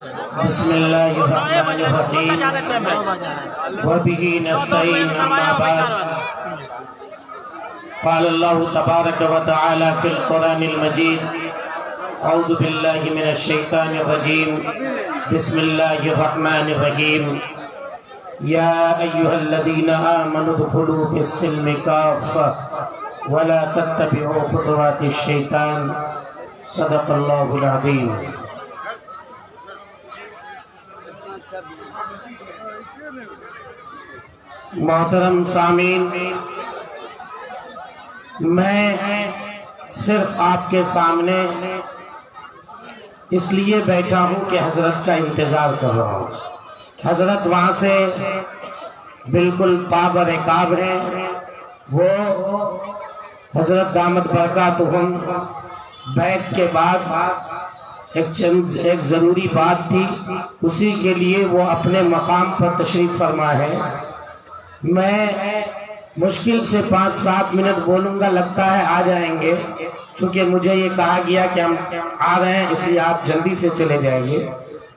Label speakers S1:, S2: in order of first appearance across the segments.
S1: بسم اللہ الرحمن الرحیم وبہ نستعین اما بعد قال اللہ تبارک و تعالی فی القرآن المجید اعوذ باللہ من الشیطان الرجیم بسم اللہ الرحمن الرحیم یا ایہا الذین آمنوا ادخلوا فی السلم کافہ ولا تتبعوا خطوات الشیطان صدق اللہ العظیم۔ محترم سامعین، میں صرف آپ کے سامنے اس لیے بیٹھا ہوں کہ حضرت کا انتظار کر رہا ہوں۔ حضرت وہاں سے بالکل پاب رکاب ہیں، وہ حضرت دامت برکاتہم بیعت کے بعد ایک ضروری بات تھی، اسی کے لیے وہ اپنے مقام پر تشریف فرما ہے۔ میں مشکل سے 5-7 منٹ بولوں گا، لگتا ہے آ جائیں گے، چونکہ مجھے یہ کہا گیا کہ ہم آ رہے ہیں، اس لیے آپ جلدی سے چلے جائیے،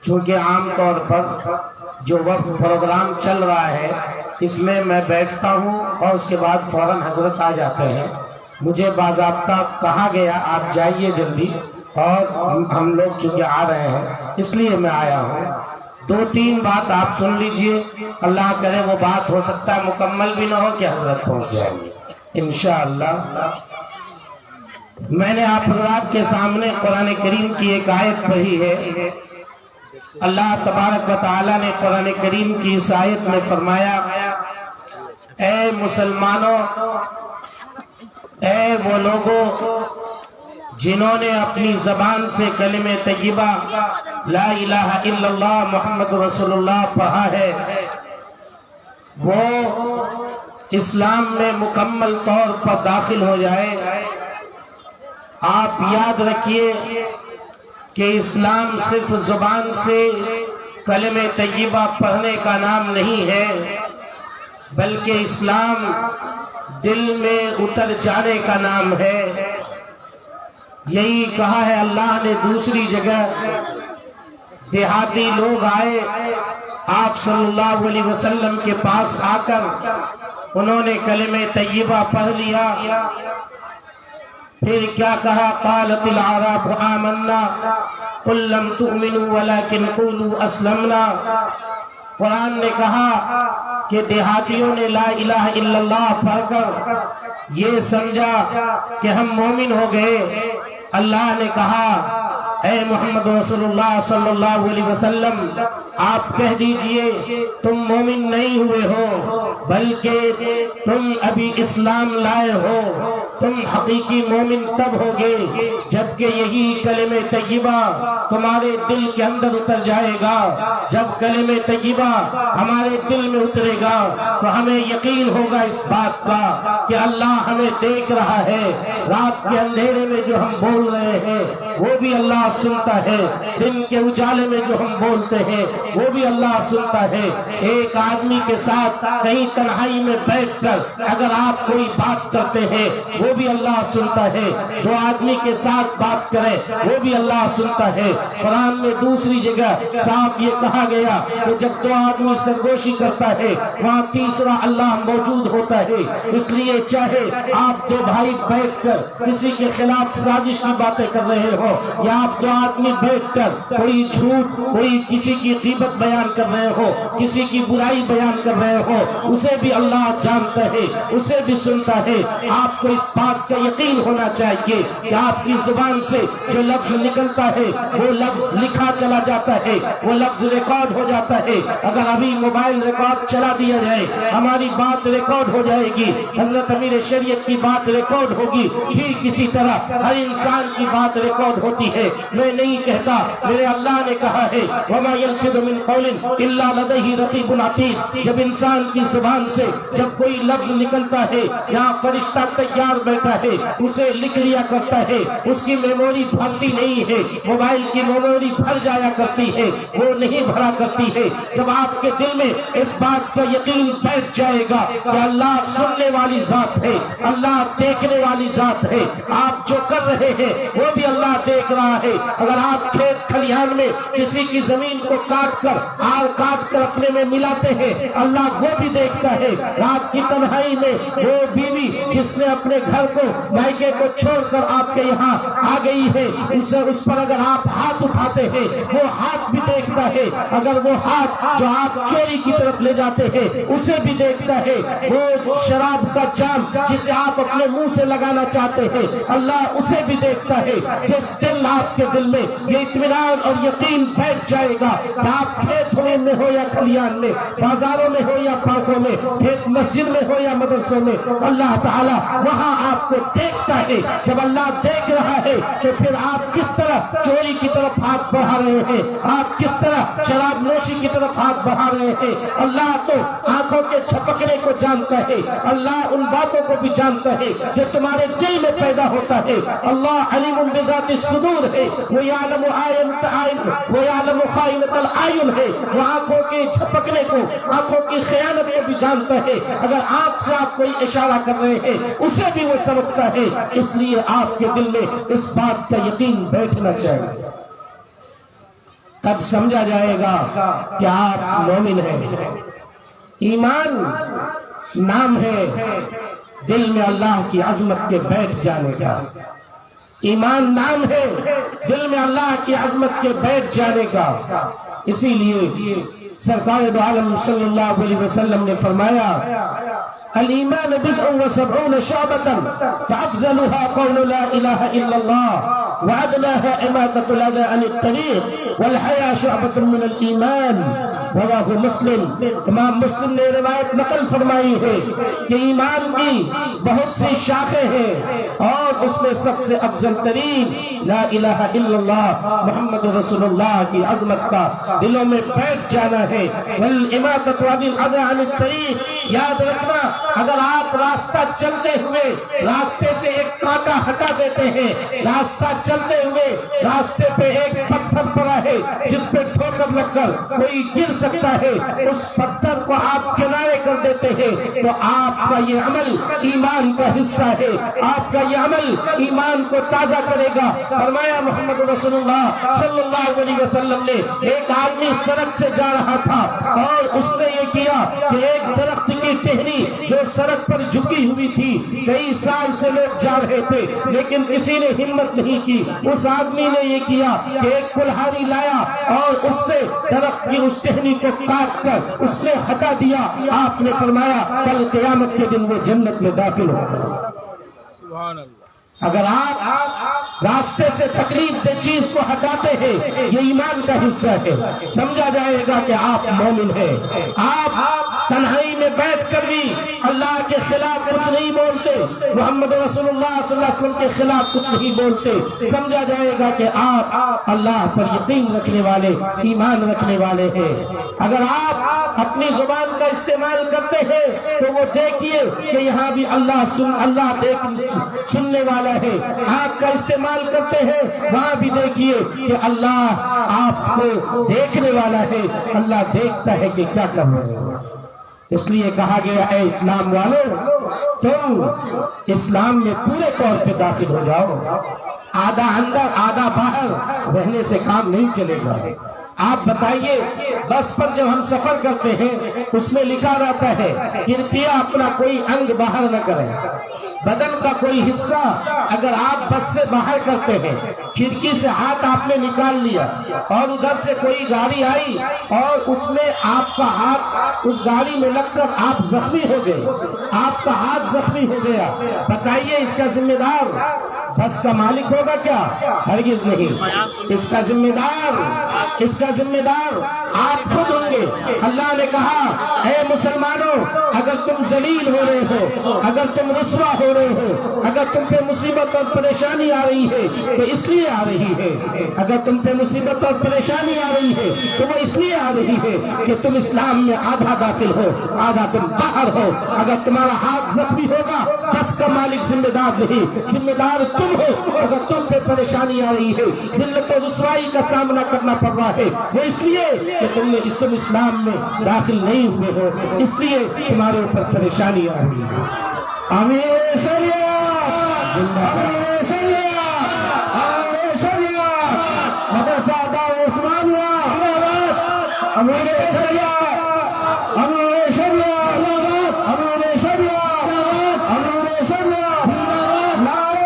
S1: چونکہ عام طور پر جو وقت پروگرام چل رہا ہے اس میں میں بیٹھتا ہوں اور اس کے بعد فوراً حضرت آ جاتے ہیں۔ مجھے باضابطہ کہا گیا آپ جائیے جلدی، اور ہم لوگ چونکہ آ رہے ہیں اس لیے میں آیا ہوں۔ 2-3 بات آپ سن لیجئے، اللہ کرے وہ بات ہو سکتا ہے مکمل بھی نہ ہو کہ حضرت پہنچ جائیں گے انشاءاللہ۔ میں نے آپ حضرات کے سامنے قرآن کریم کی ایک آیت پڑھی ہے۔ اللہ تبارک و تعالی نے قرآن کریم کی اس آیت میں فرمایا، اے مسلمانوں، اے وہ لوگوں جنہوں نے اپنی زبان سے کلمہ طیبہ لا الہ الا اللہ محمد رسول اللہ پڑھا ہے، وہ اسلام میں مکمل طور پر داخل ہو جائے۔ آپ یاد رکھیے کہ اسلام صرف زبان سے کلمہ طیبہ پڑھنے کا نام نہیں ہے، بلکہ اسلام دل میں اتر جانے کا نام ہے۔ یہی کہا ہے اللہ نے دوسری جگہ، دیہاتی لوگ آئے آپ صلی اللہ علیہ وسلم کے پاس آ کر انہوں نے کلمہ طیبہ پڑھ لیا، پھر کیا کہا، قالت الاعراب آمنا قل لم تؤمنوا ولكن قولوا اسلمنا۔ قرآن نے کہا کہ دیہاتیوں نے لا الہ الا اللہ پڑھ کر یہ سمجھا کہ ہم مومن ہو گئے۔ اللہ نے کہا، اے محمد رسول اللہ صلی اللہ علیہ وسلم، آپ کہہ دیجئے تم مومن نہیں ہوئے ہو، بلکہ تم ابھی اسلام لائے ہو۔ تم حقیقی مومن تب ہوگے جبکہ یہی کلمہ طیبہ تمہارے دل کے اندر اتر جائے گا۔ جب کلمہ طیبہ ہمارے دل میں اترے گا تو ہمیں یقین ہوگا اس بات کا کہ اللہ ہمیں دیکھ رہا ہے۔ رات کے اندھیرے میں جو ہم بول رہے ہیں وہ بھی اللہ سنتا ہے، دن کے اجالے میں جو ہم بولتے ہیں وہ بھی اللہ سنتا ہے۔ ایک آدمی کے ساتھ کہیں تنہائی میں بیٹھ کر اگر آپ کوئی بات کرتے ہیں وہ بھی اللہ سنتا ہے۔ 2 آدمی کے ساتھ بات کریں وہ بھی اللہ سنتا ہے۔ قرآن میں دوسری جگہ صاف یہ کہا گیا کہ جب 2 آدمی سرگوشی کرتا ہے وہاں تیسرا اللہ موجود ہوتا ہے۔ اس لیے چاہے آپ 2 بھائی بیٹھ کر کسی کے خلاف سازش کی باتیں کر رہے ہو، یا آپ 2 آدمی بیٹھ کر کوئی جھوٹ، کوئی کسی کی غیبت بیان کر رہے ہو، کسی کی برائی بیان کر رہے ہو، اسے بھی اللہ جانتا ہے، اسے بھی سنتا ہے۔ آپ کو اس بات کا یقین ہونا چاہیے کہ آپ کی زبان سے جو لفظ نکلتا ہے وہ لفظ لکھا چلا جاتا ہے، وہ لفظ ریکارڈ ہو جاتا ہے۔ اگر ابھی موبائل ریکارڈ چلا دیا جائے ہماری بات ریکارڈ ہو جائے گی، حضرت امیر شریعت کی بات ریکارڈ ہوگی، ٹھیک اسی طرح ہر انسان کی بات ریکارڈ ہوتی ہے۔ میں نہیں کہتا، میرے اللہ نے کہا ہے وَمَا يَلْفِظُ مِنْ قَوْلٍ إِلَّا لَدَيْهِ رَقِيبٌ عَتِيدٌ۔ جب انسان کی زبان سے جب کوئی لفظ نکلتا ہے، یہاں فرشتہ تیار بیٹھا ہے، اسے لکھ لیا کرتا ہے، اس کی میموری بھرتی نہیں ہے۔ موبائل کی میموری بھر جایا کرتی ہے، وہ نہیں بھرا کرتی ہے۔ جب آپ کے دل میں اس بات کا یقین بیٹھ جائے گا کہ اللہ سننے والی ذات ہے، اللہ دیکھنے والی ذات ہے۔ آپ جو کر رہے ہیں وہ بھی اللہ دیکھ رہا ہے۔ اگر آپ کھیت کھلیان میں کسی کی زمین کو کاٹ کر اپنے میں ملاتے ہیں، اللہ وہ بھی دیکھتا ہے۔ رات کی تنہائی میں وہ بیوی جس نے اپنے گھر کو مائکے کو چھوڑ کر آپ کے یہاں آ گئی ہے، اس پر اگر آپ ہاتھ اٹھاتے ہیں وہ ہاتھ بھی دیکھتا ہے۔ اگر وہ ہاتھ جو آپ چوری کی طرف لے جاتے ہیں اسے بھی دیکھتا ہے۔ وہ شراب کا جام جسے آپ اپنے منہ سے لگانا چاہتے ہیں، اللہ اسے بھی دیکھتا ہے۔ جس دن آپ کے دل میں یہ اطمینان اور یقین بیٹھ جائے گا کہ آپ کھیت میں ہو یا کھلیان میں، بازاروں میں ہو یا پارکوں میں، کھیت مسجد میں ہو یا مدرسوں میں، اللہ تعالیٰ وہاں آپ کو دیکھتا ہے۔ جب اللہ دیکھ رہا ہے تو پھر آپ کس طرح چوری کی طرف ہاتھ بڑھا رہے ہیں، آپ کس طرح شراب نوشی کی طرف ہاتھ بڑھا رہے ہیں۔ اللہ تو آنکھوں کے جھپکنے کو جانتا ہے، اللہ ان باتوں کو بھی جانتا ہے جو تمہارے دل میں پیدا ہوتا ہے۔ اللہ علیم بذات الصدور ہے، وہ یعلم خائنۃ الاعین ہے، وہ آنکھوں کے جھپکنے کو، آنکھوں کی خیانت کو بھی جانتا ہے۔ اگر آنکھ سے آپ کوئی اشارہ کر رہے ہیں اسے بھی وہ سمجھتا ہے۔ اس لیے آپ کے دل میں اس بات کا یقین بیٹھنا چاہیے، تب سمجھا جائے گا کہ آپ مومن ہیں۔ ایمان نام ہے دل میں اللہ کی عظمت کے بیٹھ جانے کا، ایمان نام ہے دل میں اللہ کی عظمت کے بیٹھ جانے کا۔ اسی لیے سرکار دو عالم صلی اللہ علیہ وسلم نے فرمایا الایمان بضع وسبعون شعبۃ فافضلها قول لا الہ الا اللہ وادناها اماطۃ الاذى عن الطریق والحیاء شعبۃ من الایمان، رواہ مسلم۔ امام مسلم نے روایت نقل فرمائی ہے کہ ایمان کی بہت سی شاخیں ہیں اور اس میں سب سے افضل ترین لا الہ الا اللہ محمد رسول اللہ کی عظمت کا دلوں میں بیٹھ جانا ہے۔ والاماطۃ الاذى عن الطریق، یاد رکھنا اگر آپ راستہ چلتے ہوئے راستے سے ایک کانٹا ہٹا دیتے ہیں، راستہ چلتے ہوئے راستے پہ ایک پتھر پڑا ہے جس پہ ٹھوکر لگ کر کوئی گر سکتا ہے، اس پتھر کو آپ کنارے کر دیتے ہیں تو آپ کا یہ عمل ایمان کا حصہ ہے، آپ کا یہ عمل ایمان کو تازہ کرے گا۔ فرمایا محمد رسول اللہ صلی اللہ علیہ وسلم نے ایک آدمی سڑک سے جا رہا تھا اور اس نے یہ کیا کہ ایک درخت کی ٹہنی جو سڑک پر جھکی ہوئی تھی، کئی سال سے لوگ جا رہے تھے لیکن کسی نے ہمت نہیں کی، اس آدمی نے یہ کیا کہ ایک کلہاڑی لایا اور اس سے درخت کی اس ٹہنی کو کاٹ کر اس نے ہٹا دیا۔ آپ نے فرمایا کل قیامت کے دن وہ جنت میں داخل ہوگا۔
S2: سبحان اللہ۔
S1: اگر آپ راستے سے تکلیف دہ چیز کو ہٹاتے ہیں یہ ایمان کا حصہ ہے، سمجھا جائے گا کہ آپ مومن ہیں۔ آپ تنہائی میں بیٹھ کر بھی اللہ کے خلاف کچھ نہیں بولتے، محمد رسول اللہ صلی اللہ علیہ وسلم کے خلاف کچھ نہیں بولتے، سمجھا جائے گا کہ آپ اللہ پر یقین رکھنے والے، ایمان رکھنے والے ہیں۔ اگر آپ اپنی زبان کا استعمال کرتے ہیں تو وہ دیکھیے کہ یہاں بھی اللہ سننے والا ہے، آنکھ کا استعمال کرتے ہیں وہاں بھی دیکھیے کہ اللہ آپ کو دیکھنے والا ہے، اللہ دیکھتا ہے کہ کیا کر رہے ہیں۔ اس لیے کہا گیا اے اسلام والوں تم اسلام میں پورے طور پہ داخل ہو جاؤ، آدھا اندر آدھا باہر رہنے سے کام نہیں چلے گا۔ آپ بتائیے بس پر جب ہم سفر کرتے ہیں اس میں لکھا رہتا ہے کرپیا اپنا کوئی انگ باہر نہ کریں، بدن کا کوئی حصہ اگر آپ بس سے باہر کرتے ہیں، کھڑکی سے ہاتھ آپ نے نکال لیا اور ادھر سے کوئی گاڑی آئی اور اس میں آپ کا ہاتھ اس گاڑی میں لگ کر آپ زخمی ہو گئے، آپ کا ہاتھ زخمی ہو گیا، بتائیے اس کا ذمہ دار بس کا مالک ہوگا کیا؟ ہرگز نہیں۔ اس کا ذمہ دار آپ خود ہوں گے۔ اللہ نے کہا اے مسلمانوں اگر تم ذلیل ہو رہے ہو، اگر تم رسوا ہو رہے ہو، اگر تم پہ مصیبت اور پریشانی آ رہی ہے تو اس لیے آ رہی ہے، اگر تم پہ مصیبت اور پریشانی آ رہی ہے تو وہ اس لیے آ رہی ہے کہ تم اسلام میں آدھا داخل ہو آدھا تم باہر ہو۔ اگر تمہارا ہاتھ زخمی ہوگا بس کا مالک ذمہ دار نہیں، ذمہ دار تم ہو۔ اگر تم پہ پریشانی آ رہی ہے، ذلت و رسوائی کا سامنا کرنا پڑ رہا ہے، وہ اس لیے کہ تم اسلام میں داخل نہیں ہوئے ہو، اس لیے تمہارے اوپر پریشانی آ رہی ہے۔ امیر شریعت امیر شریعت امیر شریعت مدرسہ دار عثمانیہ امیر شریعت امیر شریعت امیر شریعت امیر شریعت نعرہ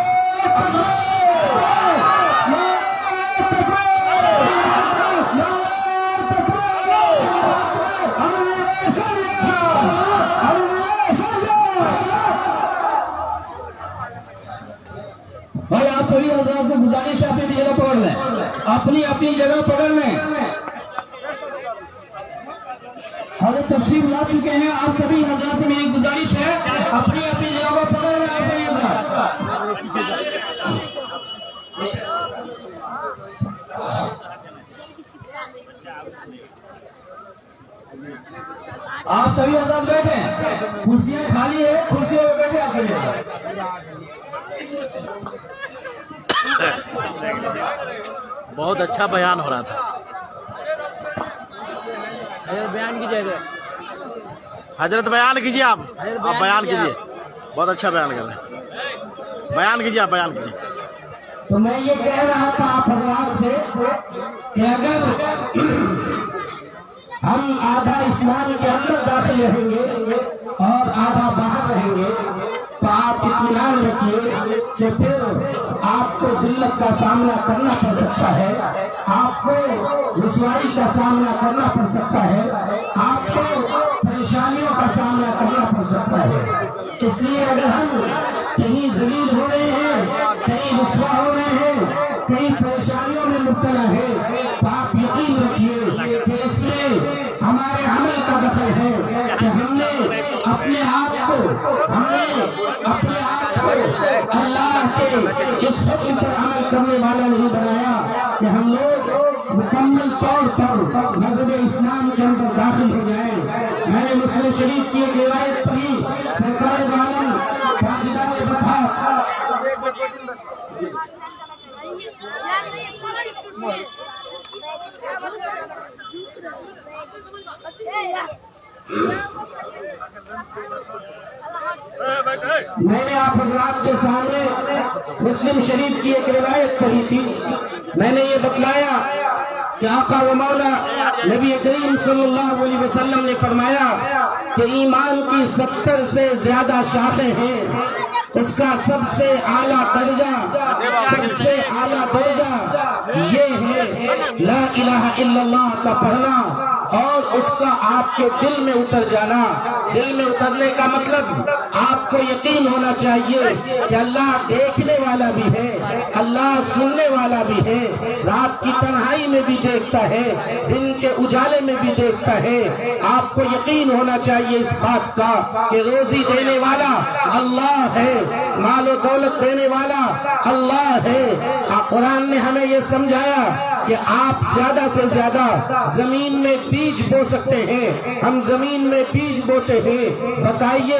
S2: بھائی آپ سبھی حضرات سے گزارش ہے اپنی جگہ پکڑ لیں، اپنی اپنی جگہ پکڑ لیں۔ حضرت تشریف لا چکے ہیں، آپ سبھی حضرات سے میری گزارش ہے اپنی اپنی جگہ کو پکڑ لیں۔ آپ سبھی حضرات آپ سبھی حضرات بیٹھیں، کرسیاں خالی ہے، کرسیوں پہ بیٹھے آپ سبھی حضرات۔
S3: بہت اچھا بیان ہو رہا تھا۔
S2: بیان کیجیے
S3: حضرت بیان کیجیے، آپ بیان کیجیے، بہت اچھا بیان کر رہے ہیں، بیان کیجیے، آپ بیان کیجیے۔
S1: تو میں یہ کہہ رہا تھا آپ حضرات سے کہ اگر ہم آدھا اسلام کے اندر داخل رہیں گے اور آدھا باہر رہیں گے تو آپ اطمینان رکھیے کہ پھر آپ کو ذلت کا سامنا کرنا پڑ سکتا ہے، آپ کو رسوائی کا سامنا کرنا پڑ سکتا ہے، آپ کو پریشانیوں کا سامنا کرنا پڑ سکتا ہے۔ اس لیے اگر ہم کہیں ذلیل ہو رہے ہیں، کہیں رسوا ہو رہے ہیں، کہیں پریشانیوں میں مبتلا ہے تو آپ یقین رکھیے کہ اس میں ہمارے عمل کا دخل ہے کہ ہم نے اپنے آپ کو اللہ کے اس حکم پر عمل کرنے والا نہیں بنایا کہ ہم لوگ مکمل طور پر مذہب اسلام کے اندر داخل ہو جائیں۔ میں نے مسلم شریف کی ایک روایت پڑھی، سرکار عالم تاجدار وفات میں نے آپ حضرات کے سامنے مسلم شریف کی ایک روایت پڑھی تھی، میں نے یہ بتلایا کہ آقا و مولا نبی کریم صلی اللہ علیہ وسلم نے فرمایا کہ ایمان کی 70 سے زیادہ شاخیں ہیں، اس کا سب سے اعلیٰ درجہ یہ ہے لا الہ الا اللہ کا پڑھنا اور اس کا آپ کے دل میں اتر جانا۔ دل میں اترنے کا مطلب آپ کو یقین ہونا چاہیے کہ اللہ دیکھنے والا بھی ہے، اللہ سننے والا بھی ہے، رات کی تنہائی میں بھی دیکھتا ہے، دن کے اجالے میں بھی دیکھتا ہے۔ آپ کو یقین ہونا چاہیے اس بات کا کہ روزی دینے والا اللہ ہے، مال و دولت دینے والا اللہ ہے۔ قرآن نے ہمیں یہ سمجھایا کہ آپ زیادہ سے زیادہ زمین میں بیج بو سکتے ہیں، ہم زمین میں بیج بوتے ہیں، بتائیے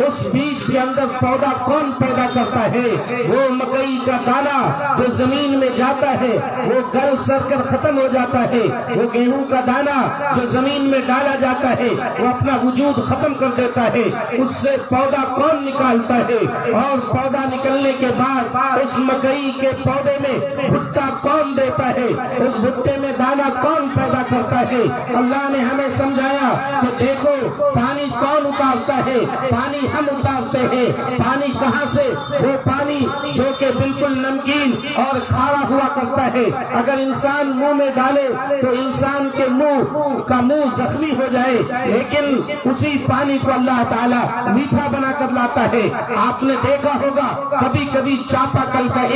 S1: اس بیج کے اندر پودا کون پیدا کرتا ہے؟ وہ مکئی کا دانہ جو زمین میں جاتا ہے وہ گل سر کر ختم ہو جاتا ہے، وہ گیہوں کا دانہ جو زمین میں ڈالا جاتا ہے وہ اپنا وجود ختم کر دیتا ہے، اس سے پودا کون نکالتا ہے؟ اور پودا نکلنے کے بعد اس مکئی کے پودے میں بھٹا کون دیتا ہے؟ اس بھٹے میں دانہ کون پیدا کرتا ہے؟ اللہ نے ہمیں سمجھایا کہ دیکھو پانی کون اتارتا ہے؟ پانی ہم اتارتے ہیں۔ پانی کہاں سے؟ وہ پانی جو کہ بالکل نمکین اور کھارا ہوا کرتا ہے، اگر انسان منہ میں ڈالے تو انسان کے منہ زخمی ہو جائے، لیکن اسی پانی کو اللہ تعالیٰ میٹھا بنا کر لاتا ہے۔ آپ نے دیکھا ہوگا کبھی کبھی چاپا کل کا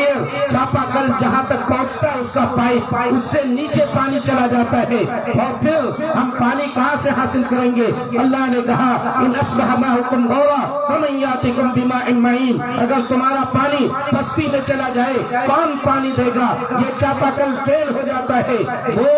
S1: چاپا کل جہاں تک پہنچتا ہے اس کا پائپ، اس سے نیچے پانی چلا جاتا ہے، اور پھر ہم پانی کہاں سے حاصل کریں گے؟ اللہ نے کہا ان اصبح ماؤکم غورا فمن یاتکم بماء معین، اگر تمہارا پانی پستی میں چلا جائے کون پانی دے گا؟ یہ چاپا کل فیل ہو جاتا ہے، وہ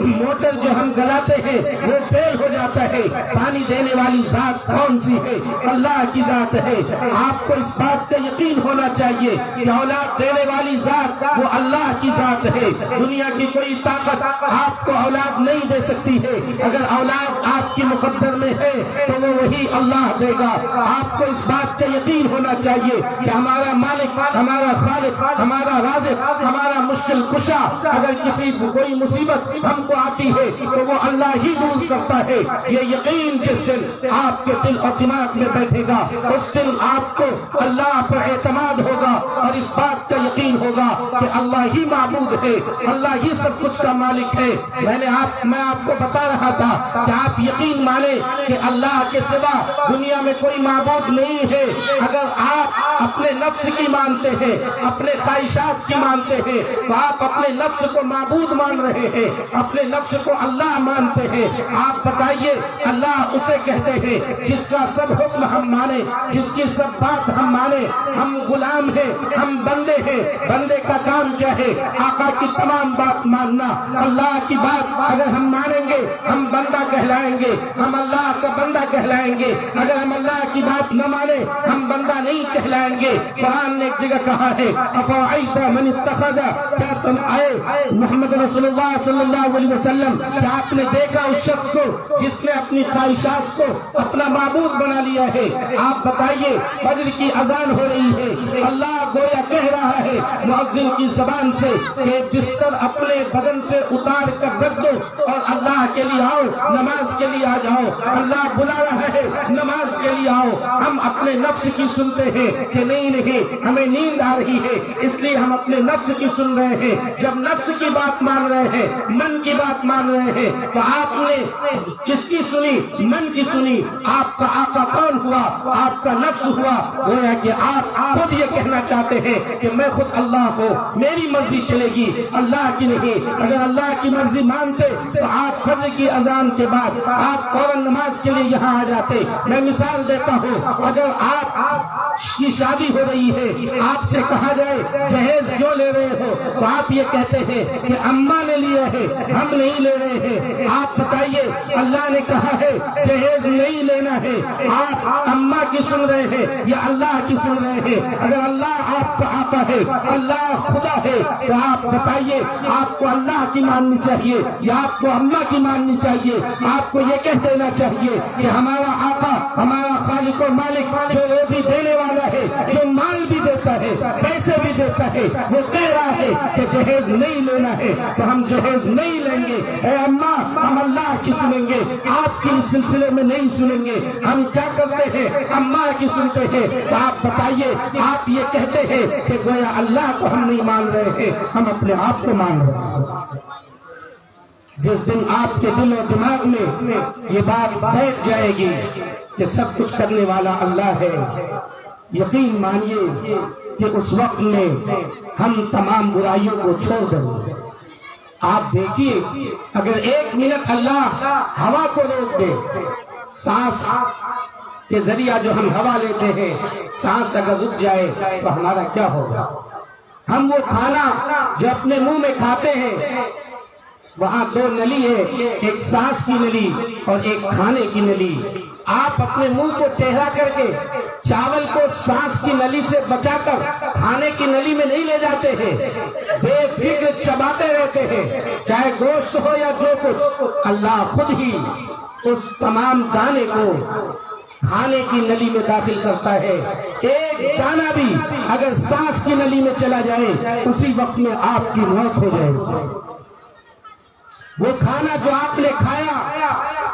S1: موٹر جو ہم گلاتے ہیں وہ فیل ہو جاتا ہے۔ پانی دینے والی ذات کون سی ہے؟ اللہ کی ذات ہے۔ آپ کو اس بات کا یقین ہونا چاہیے کہ اولاد دینے والی ذات وہ اللہ کی ذات ہے۔ دنیا کی کوئی طاقت آپ کو اولاد نہیں دے سکتی ہے۔ اگر اولاد آپ آپ کی مقدر میں ہے تو وہ وہی اللہ دے گا۔ آپ کو اس بات کا یقین ہونا چاہیے کہ ہمارا مالک، ہمارا خالق، ہمارا رازق، ہمارا مشکل کشا، اگر کسی کوئی مصیبت ہم کو آتی ہے تو وہ اللہ ہی دور کرتا ہے۔ یہ یقین جس دن آپ کے دل اور دماغ میں بیٹھے گا اس دن آپ کو اللہ پر اعتماد ہوگا اور اس بات کا یقین ہوگا کہ اللہ ہی معبود ہے، اللہ ہی سب کچھ کا مالک ہے۔ میں آپ کو بتا رہا تھا کہ آپ یقین مانیں کہ اللہ کے سوا دنیا میں کوئی معبود نہیں ہے۔ اگر آپ اپنے نفس کی مانتے ہیں، اپنے خواہشات کی مانتے ہیں تو آپ اپنے نفس کو معبود مان رہے ہیں، اپنے نفس کو اللہ مانتے ہیں۔ آپ بتائیے اللہ اسے کہتے ہیں جس کا سب حکم ہم مانے، جس کی سب بات ہم مانے۔ ہم غلام ہیں، ہم بندے ہیں، بندے کا کام کیا ہے؟ آقا کی تمام بات ماننا۔ اللہ کی بات اگر ہم مانیں گے ہم بندہ کہلائیں گے، ہم اللہ کا بندہ کہلائیں گے۔ اگر ہم اللہ کی بات نہ مانے ہم بندہ نہیں کہلائیں گے۔ قرآن نے ایک جگہ کہا ہے افرأیت من اتخذ، کیا تم آئے محمد رسول اللہ صلی اللہ علیہ وسلم، کیا آپ نے دیکھا اس شخص کو جس نے اپنی خواہشات کو اپنا معبود بنا لیا ہے؟ آپ بتائیے فجر کی اذان ہو رہی ہے، اللہ گویا کہہ رہا ہے مؤذن کی زبان سے کہ بستر اپنے بدن سے اتار کر رکھ دو اور اللہ کے لیے آؤ، نماز کے لیے آ جاؤ۔ اللہ بلا رہا ہے نماز کے لیے آؤ۔ ہم اپنے نفس کی سنتے ہیں کہ نہیں ہمیں نیند آ رہی ہے اس لیے ہم اپنے نفس کی سن رہے ہیں۔ جب نفس کی بات مان رہے ہیں، من کی بات مان رہے ہیں تو آپ نے کس کی سنی؟ من کی سنی۔ آپ کا آقا کون ہوا؟ آپ کا نفس ہوا۔ وہ ہے کہ آپ خود یہ کہنا چاہتے ہیں کہ میں خود اللہ ہوں، میری مرضی چلے گی، اللہ کی نہیں۔ اگر اللہ کی مرضی مانتے تو آپ فجر کی اذان کے بعد آپ فوراً نماز کے لیے یہاں آ جاتے۔ میں مثال دیتا ہوں، اگر آپ کی شادی ہو رہی ہے، آپ سے کہا جائے جہیز کیوں لے رہے ہو تو آپ یہ کہتے ہیں کہ اماں نے لیا ہے، ہم نہیں لے رہے ہیں۔ آپ بتائیے اللہ نے کہا ہے جہیز نہیں لینا ہے، آپ اماں کی سن رہے ہیں یا اللہ کی سن رہے ہیں؟ اگر اللہ آپ کا آقا ہے، اللہ خدا ہے تو آپ بتائیے آپ کو اللہ کی ماننی چاہیے یا آپ کو اماں کی ماننی چاہیے؟ آپ کو یہ کہہ دینا چاہیے کہ ہمارا آقا، ہمارا خالق و مالک جو روزی دینے والا ہے، جو مال بھی دیتا ہے، پیسے بھی دیتا ہے، وہ کہہ رہا ہے کہ جہیز نہیں لینا ہے تو ہم جہیز نہیں لیں گے۔ اے اماں ہم اللہ کی سنیں گے، آپ کی سلسلے میں نہیں سنیں گے۔ ہم کیا کرتے ہیں؟ اماں کی سنتے ہیں۔ تو آپ بتائیے آپ یہ کہتے ہیں کہ گویا اللہ کو ہم نہیں مان رہے ہیں، ہم اپنے آپ کو مان رہے ہیں۔ جس دن آپ کے دل و دماغ میں یہ بات بیٹھ جائے گی کہ سب کچھ کرنے والا اللہ ہے، یقین مانیے کہ اس وقت میں ہم تمام برائیوں کو چھوڑ دیں گے۔ آپ دیکھیے اگر ایک منٹ اللہ ہوا کو روک دے، سانس کے ذریعہ جو ہم ہوا لیتے ہیں، سانس اگر رک جائے تو ہمارا کیا ہوگا؟ ہم وہ کھانا جو اپنے منہ میں کھاتے ہیں وہاں دو نلی ہے، ایک سانس کی نلی اور ایک کھانے کی نلی۔ آپ اپنے منہ کو ٹیڑھا کر کے چاول کو سانس کی نلی سے بچا کر کھانے کی نلی میں نہیں لے جاتے ہیں، بے فکر چباتے رہتے ہیں، چاہے گوشت ہو یا جو کچھ۔ اللہ خود ہی اس تمام دانے کو کھانے کی نلی میں داخل کرتا ہے۔ ایک دانہ بھی اگر سانس کی نلی میں چلا جائے اسی وقت میں آپ کی موت ہو جائے گی۔ وہ کھانا جو آپ نے کھایا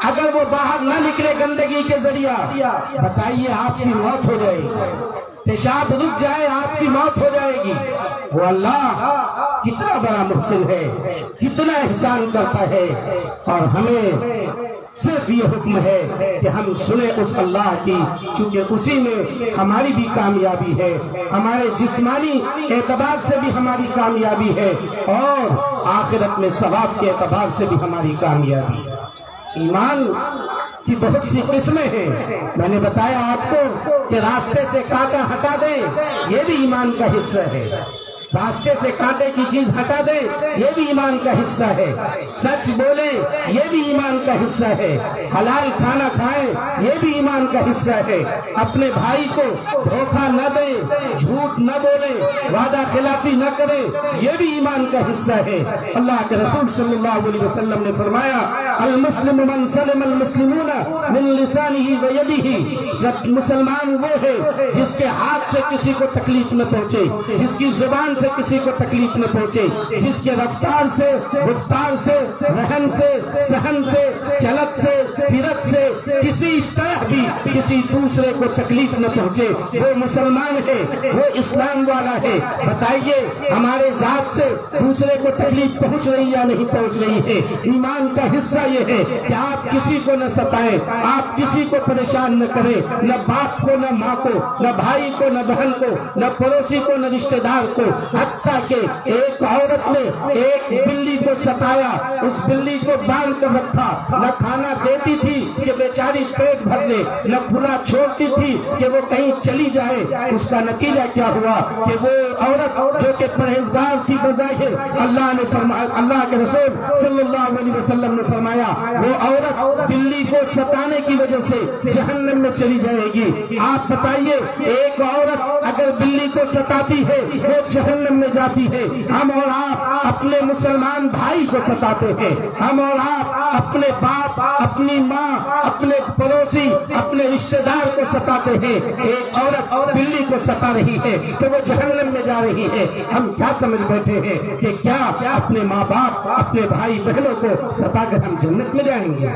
S1: اگر وہ باہر نہ نکلے گندگی کے ذریعہ، بتائیے آپ کی موت ہو جائے گی۔ پیشاب رک جائے آپ کی موت ہو جائے گی۔ وہ اللہ کتنا بڑا محسن ہے، کتنا احسان کرتا ہے، اور ہمیں صرف یہ حکم ہے کہ ہم سنیں اس اللہ کی، چونکہ اسی میں ہماری بھی کامیابی ہے، ہمارے جسمانی اعتبار سے بھی ہماری کامیابی ہے اور آخرت میں ثواب کے اعتبار سے بھی ہماری کامیابی ہے۔ ایمان کی بہت سی قسمیں ہیں، میں نے بتایا آپ کو کہ راستے سے کانٹا ہٹا دیں، یہ بھی ایمان کا حصہ ہے۔ راستے سے کانٹے کی چیز ہٹا دے یہ بھی ایمان کا حصہ ہے، سچ بولے یہ بھی ایمان کا حصہ ہے، حلال کھانا کھائیں یہ بھی ایمان کا حصہ ہے، اپنے بھائی کو دھوکہ نہ دے، جھوٹ نہ بولے، وعدہ خلافی نہ کرے یہ بھی ایمان کا حصہ ہے۔ اللہ کے رسول صلی اللہ علیہ وسلم نے فرمایا المسلم من سلم المسلمون من لسانہ ویدہ، مسلمان وہ ہے جس کے ہاتھ سے کسی کو تکلیف نہ پہنچے، جس کی زبان سے کسی کو تکلیف نہ پہنچے، جس کے رفتار سے، گفتار سے، رہن سے، سہن سے، چلت سے، پھرت سے کسی طرح بھی کسی دوسرے کو تکلیف نہ پہنچے، وہ مسلمان ہے، وہ اسلام والا ہے۔ بتائیے ہمارے ذات سے دوسرے کو تکلیف پہنچ رہی یا نہیں پہنچ رہی ہے؟ ایمان کا حصہ یہ ہے کہ آپ کسی کو نہ ستائیں، آپ کسی کو پریشان نہ کریں، نہ باپ کو، نہ ماں کو، نہ بھائی کو، نہ بہن کو، نہ پڑوسی کو، نہ رشتہ دار کو۔ حتیٰ کہ ایک عورت نے ایک بلی کو ستایا، اس بلی کو باندھ کر رکھا، نہ کھانا دیتی تھی کہ بیچاری پیٹ بھر لے، نہ کھلا چھوڑتی تھی کہ وہ کہیں چلی جائے۔ اس کا نتیجہ کیا ہوا کہ وہ عورت جو کہ پرہیزگار تھی بظاہر، اللہ نے فرمایا، اللہ کے رسول صلی اللہ علیہ وسلم نے فرمایا وہ عورت بلی کو ستانے کی وجہ سے جہنم میں چلی جائے گی۔ آپ بتائیے ایک عورت اگر بلی کو ستاتی ہے وہ جہنم میں جاتی ہے، ہم اور آپ اپنے مسلمان بھائی کو ستاتے ہیں، ہم اور آپ اپنے باپ، اپنی ماں، اپنے پڑوسی، اپنے رشتہ دار کو ستاتے ہیں۔ ایک عورت بلی کو ستا رہی ہے تو وہ جہنم میں جا رہی ہے۔ ہم کیا سمجھ بیٹھے ہیں کہ کیا اپنے ماں باپ، اپنے بھائی بہنوں کو ستا کر ہم جنت میں جائیں گے؟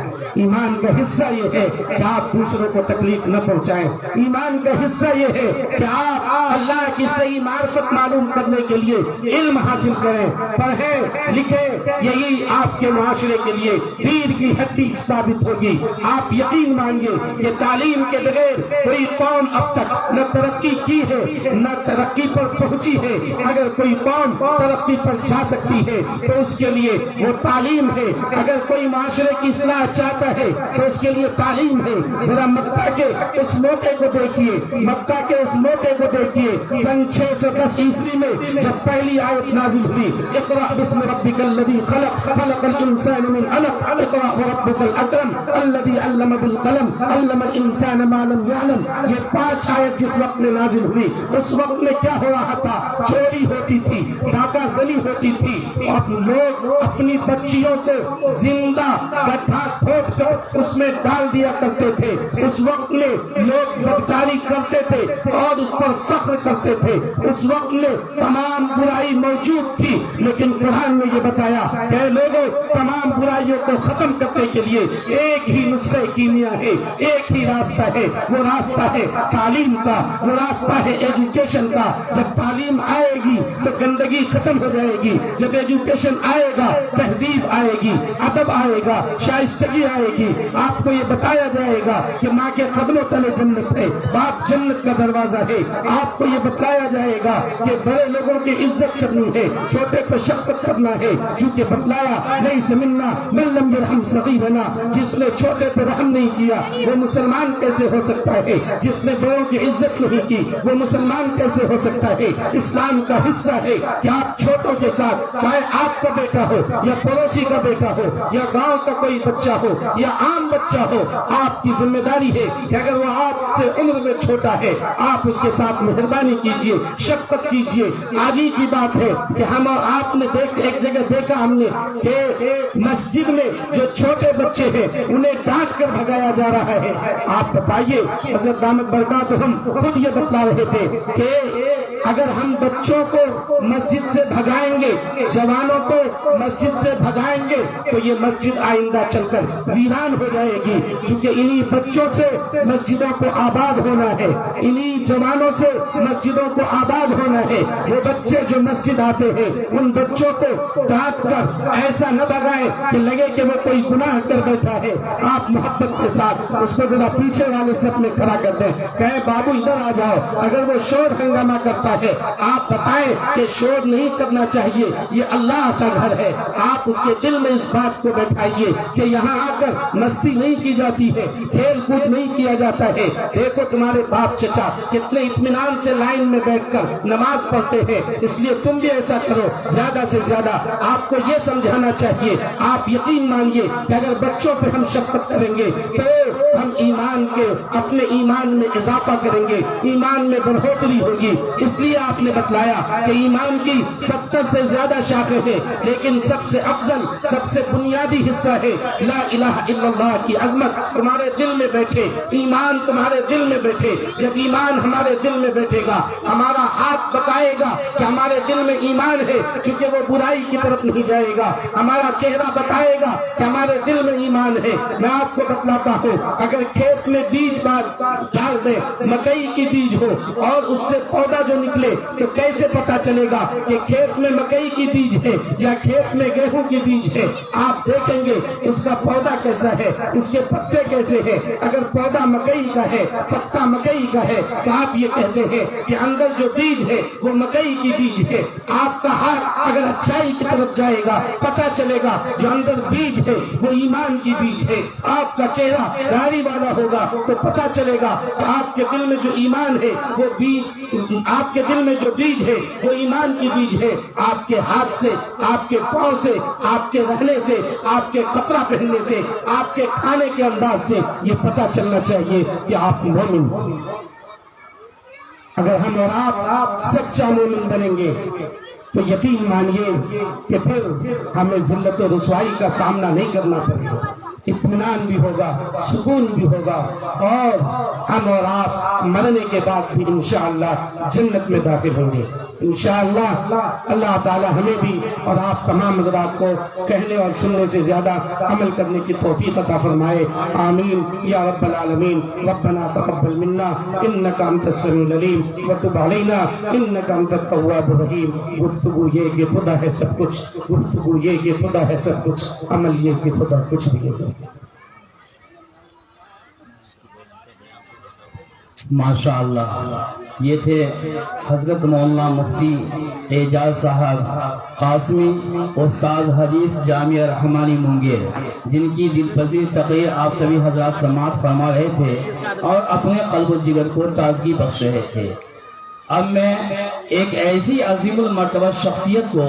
S1: ایمان کا حصہ یہ ہے کہ آپ دوسروں کو تکلیف نہ پہنچائیں۔ ایمان کا حصہ یہ ہے کہ آپ اللہ کی صحیح معرفت معلوم کرنے کے لیے علم حاصل کریں، پڑھیں، لکھیں، یہی آپ کے معاشرے کے لیے پیر کی ہڈی ثابت ہوگی۔ آپ یقین مانگے کہ تعلیم کے بغیر کوئی قوم اب تک نہ ترقی کی ہے نہ ترقی پر پہنچی ہے۔ اگر کوئی قوم ترقی پر جا سکتی ہے تو اس کے لیے وہ تعلیم ہے، اگر کوئی معاشرے کی اصلاح چاہتا ہے تو اس کے لیے تعلیم ہے۔ ذرا مکہ کے اس موقع کو دیکھیے، مکہ کے اس موقع کو دیکھیے، سن 610 عیسوی میں جب پہلی آیت نازل ہوئی، اقرأ بسم ربک الذی خلق خلق الانسان من علق اقرأ وربک الاکرم الذی علم بالقلم علم الانسان ما لم یعلم، یہ 5 آیت جس وقت میں نازل ہوئی اس وقت میں کیا ہو رہا تھا؟ چوری ہوتی تھی، ڈاکہ زنی ہوتی تھی، اور لوگ اپنی بچیوں کو زندہ گڈھا کھود کر اس میں ڈال دیا کرتے تھے۔ اس وقت میں لوگ بدکاری کرتے تھے اور اس پر فخر کرتے تھے۔ اس وقت میں تمام برائی موجود تھی، لیکن قرآن نے یہ بتایا کہ اے لوگوں، تمام برائیوں کو ختم کرنے کے لیے ایک ہی نسخہ کیمیا ہے، ایک ہی راستہ ہے، وہ راستہ ہے تعلیم کا، وہ راستہ ہے ایجوکیشن کا۔ جب تعلیم آئے گی تو گندگی ختم ہو جائے گی، جب ایجوکیشن آئے گا تہذیب آئے گی، ادب آئے گا، شائستگی آئے گی۔ آپ کو یہ بتایا جائے گا کہ ماں کے قدموں تلے جنت ہے، باپ جنت کا دروازہ ہے۔ آپ کو یہ بتلایا جائے گا کہ بڑے لوگوں کی عزت کرنی ہے، چھوٹے پر شفقت کرنا ہے، چونکہ بتلایا لیس منا من لم یرحم صغیرنا، جس نے چھوٹے پر رحم نہیں کیا وہ مسلمان کیسے ہو سکتا ہے؟ جس نے بڑوں کی عزت نہیں کی وہ مسلمان کیسے ہو سکتا ہے؟ اسلام کا حصہ ہے کہ آپ چھوٹوں کے ساتھ، چاہے آپ کا بیٹا ہو یا پڑوسی کا بیٹا ہو یا گاؤں کا کوئی بچہ ہو یا عام بچہ ہو، آپ کی ذمہ داری ہے کہ اگر وہ آپ سے عمر میں چھوٹا ہے آپ اس کے ساتھ مہربانی کیجئے، شفقت کیجئے۔ آج ہی کی بات ہے کہ ہم اور آپ نے ایک جگہ دیکھا ہم نے کہ مسجد میں جو چھوٹے بچے ہیں انہیں ڈانٹ کر بھگایا جا رہا ہے۔ آپ بتائیے، حضرت دامت برکاتہم خود یہ بتلا رہے تھے کہ اگر ہم بچوں کو مسجد سے بھگائیں گے، جوانوں کو مسجد سے بھگائیں گے تو یہ مسجد آئندہ چل کر ویران ہو جائے گی، چونکہ انہی بچوں سے مسجدوں کو آباد ہونا ہے، انہی جوانوں سے مسجدوں کو آباد ہونا ہے۔ وہ بچے جو مسجد آتے ہیں ان بچوں کو ڈانٹ کر ایسا نہ بھگائیں کہ لگے کہ وہ کوئی گناہ کر بیٹھا ہے۔ آپ محبت کے ساتھ اس کو ذرا پیچھے والے صف میں کھڑا کر دیں، کہیں بابو ادھر آ جاؤ۔ اگر وہ شور ہنگامہ کرتا کرتا ہے. آپ بتائیں کہ شور نہیں کرنا چاہیے, یہ اللہ کا گھر ہے. آپ اس کے دل میں اس بات کو بیٹھائیے کہ یہاں آ کر مستی نہیں کی جاتی ہے, کھیل کود نہیں کیا جاتا ہے. دیکھو تمہارے باپ چچا کتنے اطمینان سے لائن میں بیٹھ کر نماز پڑھتے ہیں, اس لیے تم بھی ایسا کرو. زیادہ سے زیادہ آپ کو یہ سمجھانا چاہیے, آپ یقین مانیے کہ اگر بچوں پہ ہم شفقت کریں گے تو ہم اپنے ایمان میں اضافہ کریں گے, ایمان میں بڑھوتری ہوگی. اس لیے آپ نے بتلایا کہ ایمان کی 70 سے زیادہ شاخیں ہیں, لیکن سب سے افضل, سب سے بنیادی حصہ ہے لا الہ الا اللہ کی عظمت تمہارے دل میں بیٹھے, ایمان تمہارے دل میں بیٹھے. جب ایمان ہمارے دل میں بیٹھے گا, ہمارا ہاتھ بتائے گا کہ ہمارے دل میں ایمان ہے, چونکہ وہ برائی کی طرف نہیں جائے گا. ہمارا چہرہ بتائے گا کہ ہمارے دل میں ایمان ہے. میں آپ کو بتلاتا ہوں, اگر کھیت میں بیج ڈال دیں, مکئی کی بیج ہو اور اس سے پودا جو نکلے, تو کیسے پتا چلے گا کہ کھیت میں مکئی کی بیج ہے یا کھیت میں گیہوں کی بیج ہے؟ آپ دیکھیں گے اس کا پودا کیسا ہے, اس کے پتے کیسے ہیں. اگر پودا مکئی کا ہے, پتا مکئی کا ہے, تو آپ یہ کہتے ہیں کہ اندر جو بیج ہے وہ مکئی کی بیج ہے. آپ کا ہاتھ اگر اچھائی کی طرف جائے گا, پتا چلے گا جو اندر بیج ہے وہ ایمان کی بیج ہے. آپ کا چہرہ داڑھی والا ہوگا تو پتا چلے گا کہ آپ کے دل میں جو ایمان ہے وہ بیج, آپ کے دل میں جو بیج ہے وہ ایمان کی بیج ہے. آپ کے ہاتھ سے, آپ کے پاؤں سے, آپ کے رہنے سے, آپ کے کپڑا پہننے سے, آپ کے کھانے کے انداز سے یہ پتا چلنا چاہیے کہ آپ مومن ہو. اگر ہم اور آپ سچا مومن بنیں گے تو یقین مانیے کہ پھر ہمیں ذلت و رسوائی کا سامنا نہیں کرنا پڑے گا, اطمینان بھی ہوگا, سکون بھی ہوگا, اور ہم اور آپ مرنے کے بعد بھی انشاءاللہ جنت میں داخل ہوں گے انشاءاللہ. اللہ تعالی ہمیں بھی اور آپ تمام حضرات کو کہنے اور سننے سے زیادہ عمل کرنے کی توفیق عطا فرمائے. آمین یا رب العالمین. ربنا تقبل منا انک انت السمیع العلیم وتب علینا انک انت التواب الرحیم. گفتگو یہ کہ خدا ہے سب کچھ, گفتگو یہ کہ خدا ہے سب کچھ, عمل یہ کہ خدا کچھ بھی ہے.
S2: ماشاءاللہ, یہ تھے حضرت مولانا مفتی اعجاز صاحب قاسمی, استاد حدیث جامعہ رحمانی منگیر, جن کی دل پذیر تقریر آپ سبھی حضرات سماعت فرما رہے تھے اور اپنے قلب و جگر کو تازگی بخش رہے تھے. اب میں ایک ایسی عظیم المرتبہ شخصیت کو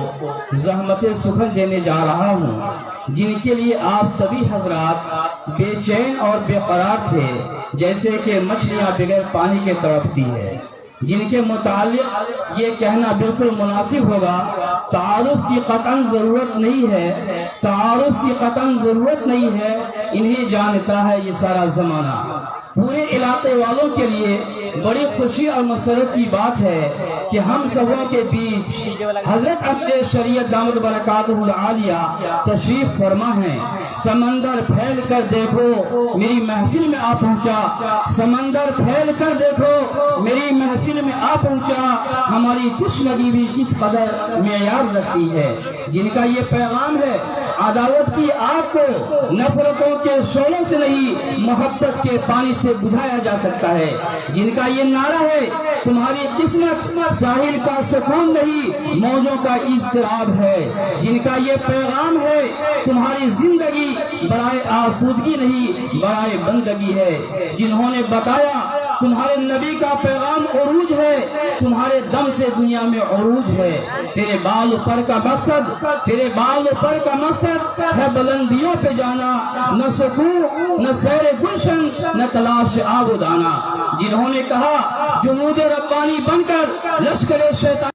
S2: زحمت سخن دینے جا رہا ہوں جن کے لیے آپ سبھی حضرات بے چین اور بے قرار تھے, جیسے کہ مچھلیاں بغیر پانی کے تڑپتی ہے. جن کے متعلق یہ کہنا بالکل مناسب ہوگا, تعارف کی قطعاً ضرورت نہیں ہے, تعارف کی قطعاً ضرورت نہیں ہے, انہیں جانتا ہے یہ سارا زمانہ. پورے علاقے والوں کے لیے بڑی خوشی اور مسرت کی بات ہے کہ ہم سبوں کے بیچ حضرت عبد شریعت دامت برکاتہ العالیہ تشریف فرما ہیں. سمندر پھیل کر دیکھو میری محفل میں آ پہنچا, سمندر پھیل کر دیکھو میری محفل میں آ پہنچا. ہماری تشنگی بھی کس قدر معیار رکھتی ہے. جن کا یہ پیغام ہے, عداوت کی آگ کو نفرتوں کے شعلوں سے نہیں محبت کے پانی سے بجھایا جا سکتا ہے. جن کا یہ نعرہ ہے, تمہاری قسمت ساحل کا سکون نہیں موجوں کا اضطراب ہے. جن کا یہ پیغام ہے, تمہاری زندگی برائے آسودگی نہیں برائے بندگی ہے. جنہوں نے بتایا تمہارے نبی کا پیغام عروج ہے, تمہارے دم سے دنیا میں عروج ہے. تیرے بال پر کا مقصد, تیرے بال پر کا مقصد ہے بلندیوں پہ جانا, نہ سکون نہ سیر گلشن نہ تلاش آب و دانا. جنہوں نے کہا جنود ربانی بن کر لشکر شیطان